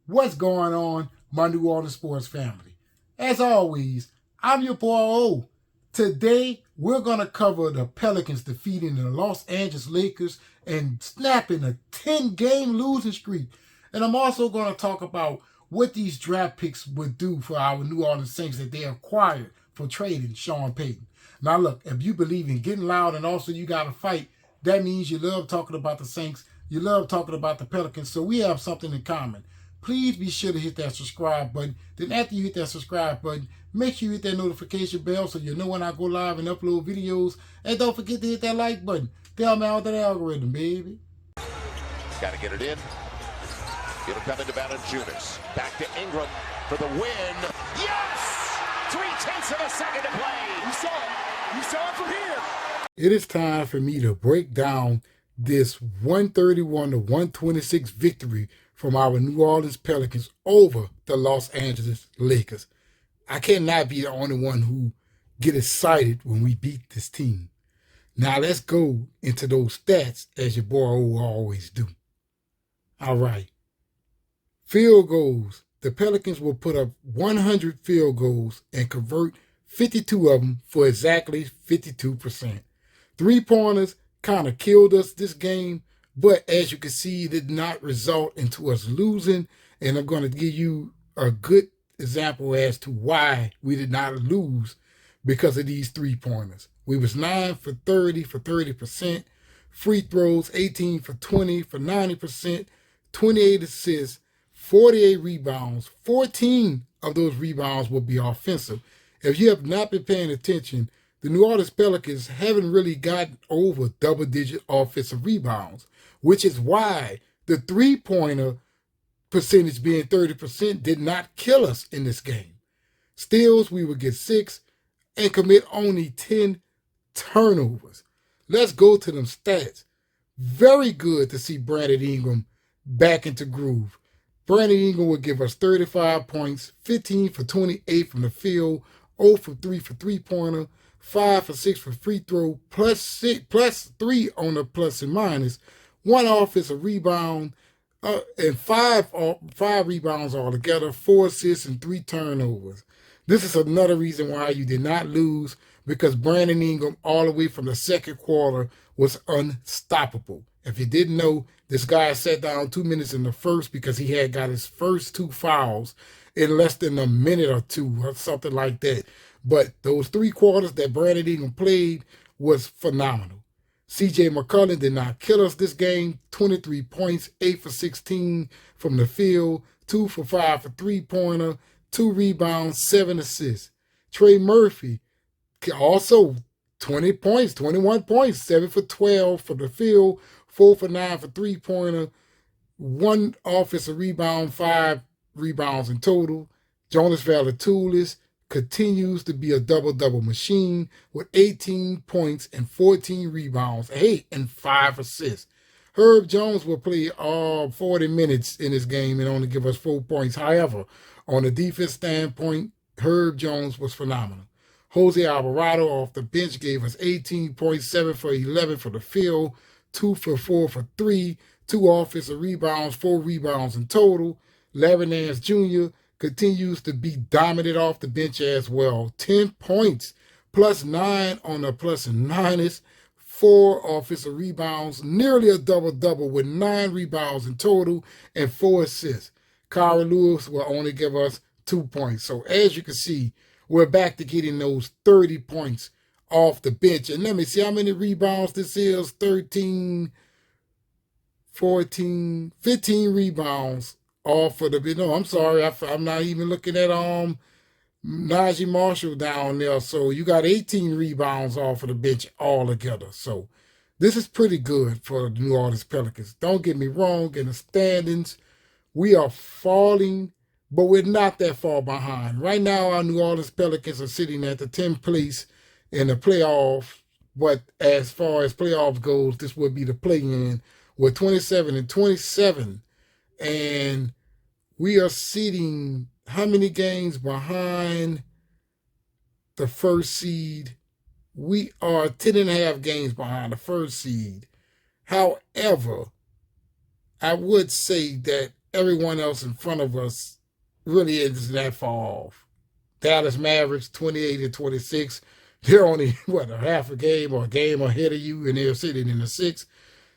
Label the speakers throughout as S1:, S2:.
S1: What's going on, my New Orleans sports family? As always, I'm your boy O. Today, we're going to cover the Pelicans defeating the Los Angeles Lakers and snapping a 10-game losing streak. And I'm also going to talk about what these draft picks would do for our New Orleans Saints that they acquired for trading Sean Payton. Now, look, if you believe in getting loud and also you got to fight, that means you love talking about the Saints, you love talking about the Pelicans, so we have something in common. Please be sure to hit that subscribe button. Then after you hit that subscribe button, make sure you hit that notification bell so you know when I go live and upload videos. And don't forget to hit that like button. Tell me out that algorithm, baby.
S2: Got to get it in. It'll come into Valanciunas. Back to Ingram for the win. Yes! 0.3 of a second to play.
S3: You saw it. You saw it from here.
S1: It is time for me to break down this 131 to 126 victory from our New Orleans Pelicans over the Los Angeles Lakers. I cannot be the only one who get excited when we beat this team. Now let's go into those stats as your boy will always do. All right. Field goals. The Pelicans will put up 100 field goals and convert 52 of them for exactly 52%. Three-pointers kind of killed us this game, but as you can see, it did not result into us losing, and I'm going to give you a good example as to why we did not lose because of these three-pointers. We was 9 for 30 for 30%, free throws 18 for 20 for 90%, 28 assists, 48 rebounds. 14 of those rebounds will be offensive. If you have not been paying attention, the New Orleans Pelicans haven't really gotten over double-digit offensive rebounds, which is why the three-pointer percentage being 30% did not kill us in this game. Steals, we would get 6 and commit only 10 turnovers. Let's go to them stats. Very good to see Brandon Ingram back into groove. Brandon Ingram would give us 35 points, 15 for 28 from the field, 0 for 3 for three-pointer, 5 for 6 for free throw, plus 3 on the plus and minus, 1 offensive rebound, and 5 rebounds altogether, 4 assists and 3 turnovers. This is another reason why you did not lose, because Brandon Ingram all the way from the second quarter was unstoppable. If you didn't know, this guy sat down 2 minutes in the first because he had got his first 2 fouls in less than a minute or 2 or something like that. But those 3 quarters that Brandon Ingram played was phenomenal. C.J. McCollum did not kill us this game. 23 points, 8 for 16 from the field, 2 for 5 for three-pointer, 2 rebounds, 7 assists. Trey Murphy also 20 points, 21 points, 7 for 12 from the field, 4 for 9 for three-pointer, 1 offensive rebound, 5 rebounds in total. Jonas Valanciunas continues to be a double-double machine with 18 points and 14 rebounds, 8 and 5 assists. Herb Jones will play all 40 minutes in this game and only give us 4 points. However, on a defense standpoint, Herb Jones was phenomenal. Jose Alvarado off the bench gave us 18 points, 7 for 11 for the field, 2 for 4 for 3, 2 offensive rebounds, 4 rebounds in total. Larry Nance Jr. continues to be dominant off the bench as well. 10 points, plus 9 on the plus and minus, 4 offensive rebounds, nearly a double-double with 9 rebounds in total and 4 assists. Kyra Lewis will only give us 2 points. So as you can see, we're back to getting those 30 points off the bench. And let me see how many rebounds this is. 13, 14, 15 rebounds off of the, no, I'm sorry, I'm not even looking at Najee Marshall down there. So you got 18 rebounds off of the bench altogether. So this is pretty good for the New Orleans Pelicans. Don't get me wrong, in the standings, we are falling, but we're not that far behind. Right now, our New Orleans Pelicans are sitting at the 10th place in the playoff. But as far as playoffs goes, this would be the play-in. We're 27 and 27. And we are sitting how many games behind the first seed? We are 10.5 games behind the first seed. However, I would say that everyone else in front of us really isn't that far off. Dallas Mavericks 28-26. They're only what, a half a game or a game ahead of you, and they're sitting in the sixth.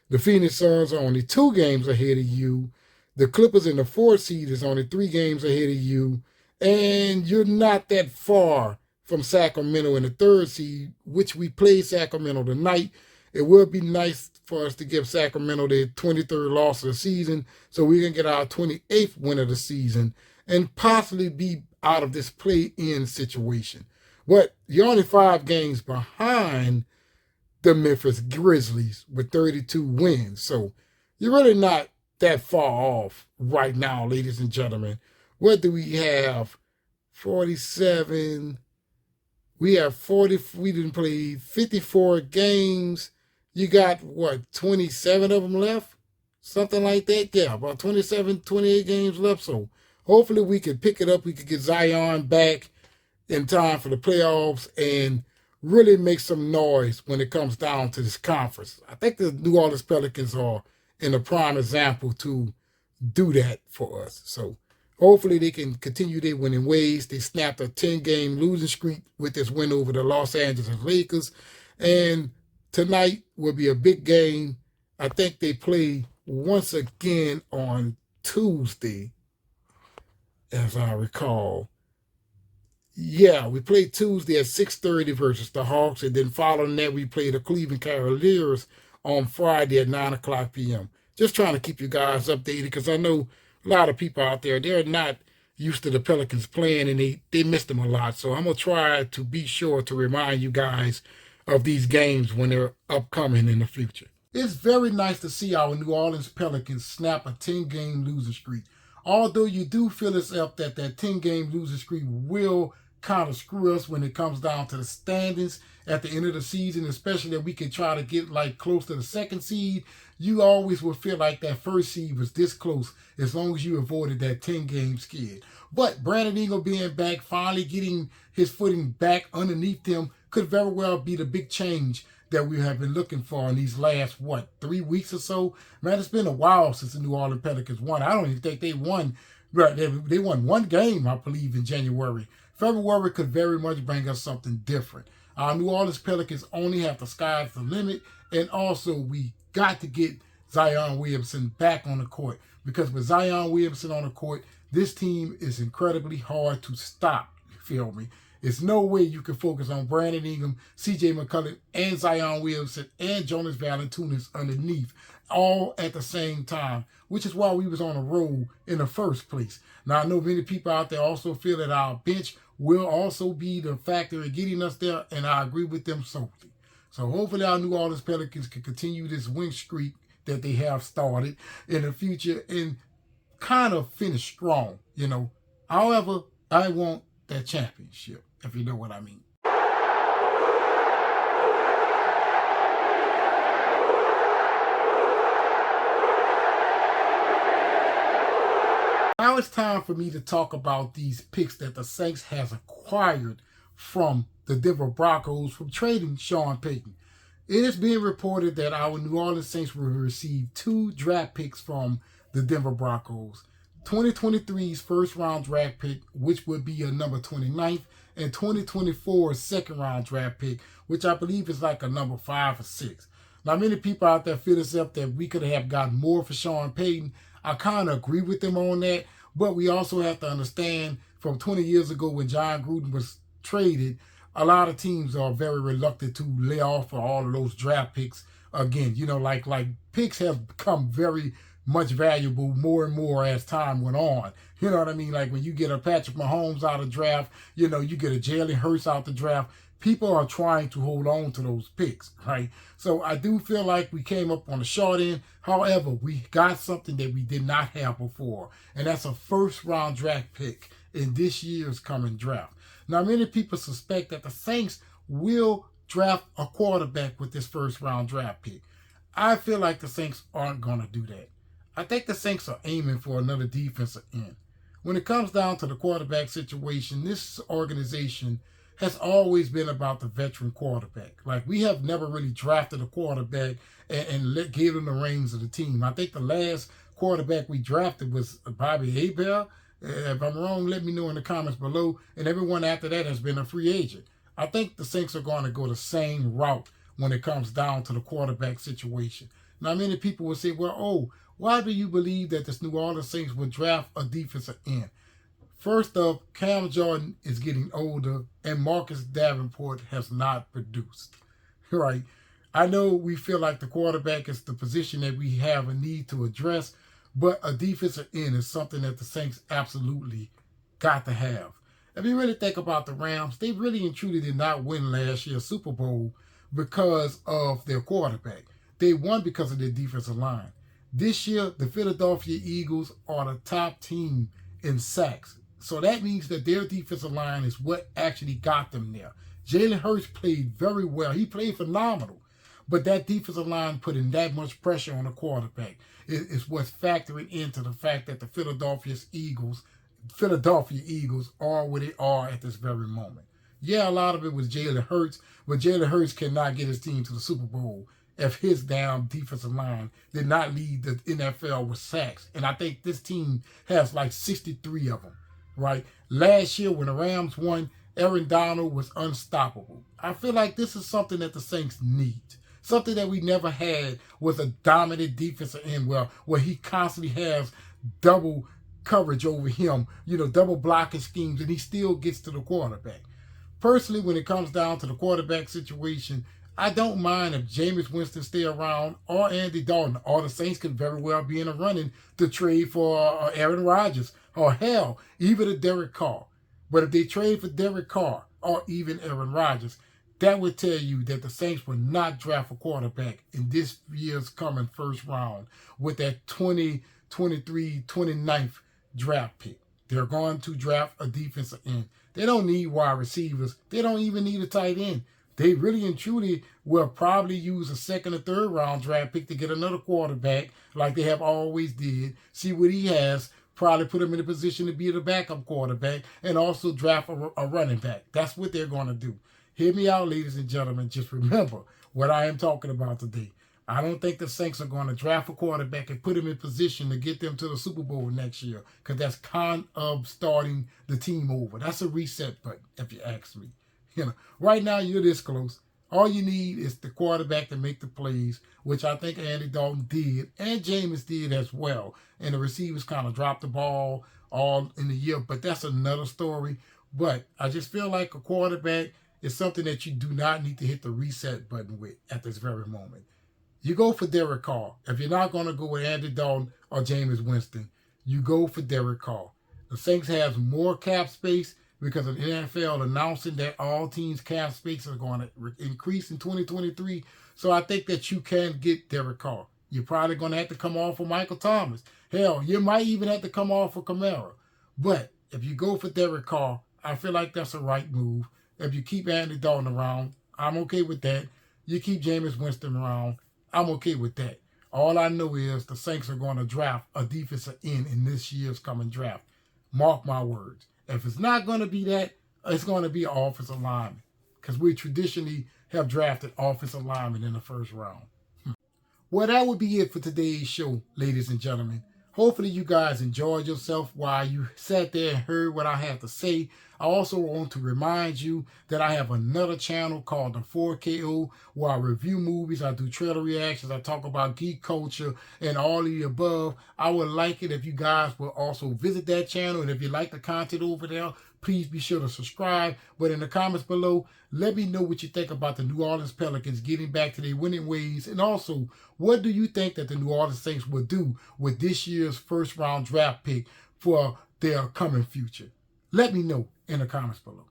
S1: The Phoenix Suns are only 2 games ahead of you. The Clippers in the fourth seed is only 3 games ahead of you. And you're not that far from Sacramento in the third seed, which we play Sacramento tonight. It would be nice for us to give Sacramento their 23rd loss of the season so we can get our 28th win of the season and possibly be out of this play-in situation. But you're only 5 games behind the Memphis Grizzlies with 32 wins. So you're really not that far off right now, ladies and gentlemen. What do we have? 47. We have 40. We didn't play 54 games. You got, what, 27 of them left? Something like that? Yeah, about 27, 28 games left. So hopefully we can pick it up. We can get Zion back in time for the playoffs and really make some noise when it comes down to this conference. I think the New Orleans Pelicans are in a prime example to do that for us. So hopefully they can continue their winning ways. They snapped a 10-game losing streak with this win over the Los Angeles Lakers. And tonight will be a big game. I think they play once again on Tuesday, as I recall. Yeah, we played Tuesday at 6:30 versus the Hawks, and then following that, we played the Cleveland Cavaliers on Friday at 9 o'clock p.m. Just trying to keep you guys updated because I know a lot of people out there, they're not used to the Pelicans playing, and they miss them a lot. So I'm going to try to be sure to remind you guys of these games when they're upcoming in the future. It's very nice to see our New Orleans Pelicans snap a 10-game losing streak. Although you do feel as if that 10-game losing streak will kind of screw us when it comes down to the standings at the end of the season, especially that we can try to get like close to the second seed. You always will feel like that first seed was this close as long as you avoided that 10-game skid. But Brandon Ingram being back, finally getting his footing back underneath him, could very well be the big change that we have been looking for in these last, 3 weeks or so. Man, it's been a while since the New Orleans Pelicans won. I don't even think they won. Right, they won 1 game, I believe, in January. February could very much bring us something different. Our New Orleans Pelicans only have the sky's the limit, and also we got to get Zion Williamson back on the court, because with Zion Williamson on the court, this team is incredibly hard to stop. You feel me? There's no way you can focus on Brandon Ingram, C.J. McCollum, and Zion Williamson, and Jonas Valanciunas underneath, all at the same time, which is why we was on a roll in the first place. Now, I know many people out there also feel that our bench will also be the factor in getting us there, and I agree with them solely. So hopefully our New Orleans Pelicans can continue this win streak that they have started in the future and kind of finish strong, However, I want that championship, if you know what I mean. Now it's time for me to talk about these picks that the Saints has acquired from the Denver Broncos from trading Sean Payton. It is being reported that our New Orleans Saints will receive 2 draft picks from the Denver Broncos. 2023's first-round draft pick, which would be a number 29th, and 2024's second-round draft pick, which I believe is like a number 5 or 6. Now, many people out there feel as if that we could have gotten more for Sean Payton. I kind of agree with them on that, but we also have to understand from 20 years ago when John Gruden was traded, a lot of teams are very reluctant to lay off for all of those draft picks again. Like picks have become very much valuable more and more as time went on. You know what I mean? Like when you get a Patrick Mahomes out of draft, you get a Jalen Hurts out the draft. People are trying to hold on to those picks, right? So I do feel like we came up on the short end. However, we got something that we did not have before, and that's a first-round draft pick in this year's coming draft. Now, many people suspect that the Saints will draft a quarterback with this first-round draft pick. I feel like the Saints aren't going to do that. I think the Saints are aiming for another defensive end. When it comes down to the quarterback situation, this organization has always been about the veteran quarterback. Like, we have never really drafted a quarterback and gave them the reins of the team. I think the last quarterback we drafted was Bobby Abel. If I'm wrong, let me know in the comments below. And everyone after that has been a free agent. I think the Saints are going to go the same route when it comes down to the quarterback situation. Now, many people will say, well, oh, why do you believe that this New Orleans Saints will draft a defensive end? First off, Cam Jordan is getting older, and Marcus Davenport has not produced. Right? I know we feel like the quarterback is the position that we have a need to address, but a defensive end is something that the Saints absolutely got to have. If you really think about the Rams, they really and truly did not win last year's Super Bowl because of their quarterback. They won because of their defensive line. This year, the Philadelphia Eagles are the top team in sacks. So that means that their defensive line is what actually got them there. Jalen Hurts played very well. He played phenomenal. But that defensive line putting that much pressure on the quarterback is what's factoring into the fact that the Philadelphia Eagles are where they are at this very moment. Yeah, a lot of it was Jalen Hurts, but Jalen Hurts cannot get his team to the Super Bowl if his damn defensive line did not lead the NFL with sacks. And I think this team has like 63 of them, right? Last year when the Rams won, Aaron Donald was unstoppable. I feel like this is something that the Saints need. Something that we never had was a dominant defensive end where he constantly has double coverage over him, double blocking schemes, and he still gets to the quarterback. Personally, when it comes down to the quarterback situation, I don't mind if Jameis Winston stay around or Andy Dalton, or the Saints could very well be in a running to trade for Aaron Rodgers, or hell, even a Derek Carr. But if they trade for Derek Carr or even Aaron Rodgers, that would tell you that the Saints will not draft a quarterback in this year's coming first round with that 2023, 29th draft pick. They're going to draft a defensive end. They don't need wide receivers. They don't even need a tight end. They really and truly will probably use a second or third round draft pick to get another quarterback like they have always did. See what he has. Probably put him in a position to be the backup quarterback and also draft a running back. That's what they're going to do. Hear me out, ladies and gentlemen. Just remember what I am talking about today. I don't think the Saints are going to draft a quarterback and put him in position to get them to the Super Bowl next year, because that's kind of starting the team over. That's a reset button, if you ask me. Right now you're this close. All you need is the quarterback to make the plays, which I think Andy Dalton did, and Jameis did as well. And the receivers kind of dropped the ball all in the year, but that's another story. But I just feel like a quarterback is something that you do not need to hit the reset button with at this very moment. You go for Derek Carr. If you're not going to go with Andy Dalton or Jameis Winston, you go for Derek Carr. The Saints have more cap space because of the NFL announcing that all teams' cap space are going to increase in 2023. So I think that you can get Derek Carr. You're probably going to have to come off for Michael Thomas. Hell, you might even have to come off for Kamara. But if you go for Derek Carr, I feel like that's a right move. If you keep Andy Dalton around, I'm okay with that. You keep Jameis Winston around, I'm okay with that. All I know is the Saints are going to draft a defensive end in this year's coming draft. Mark my words. If it's not going to be that, it's going to be an offensive lineman, because we traditionally have drafted offensive linemen in the first round. Well, that would be it for today's show, ladies and gentlemen. Hopefully you guys enjoyed yourself while you sat there and heard what I had to say. I also want to remind you that I have another channel called the 4KO, where I review movies, I do trailer reactions, I talk about geek culture and all of the above. I would like it if you guys will also visit that channel, and if you like the content over there, please be sure to subscribe. But in the comments below, let me know what you think about the New Orleans Pelicans getting back to their winning ways, and also, what do you think that the New Orleans Saints will do with this year's first round draft pick for their coming future? Let me know in the comments below.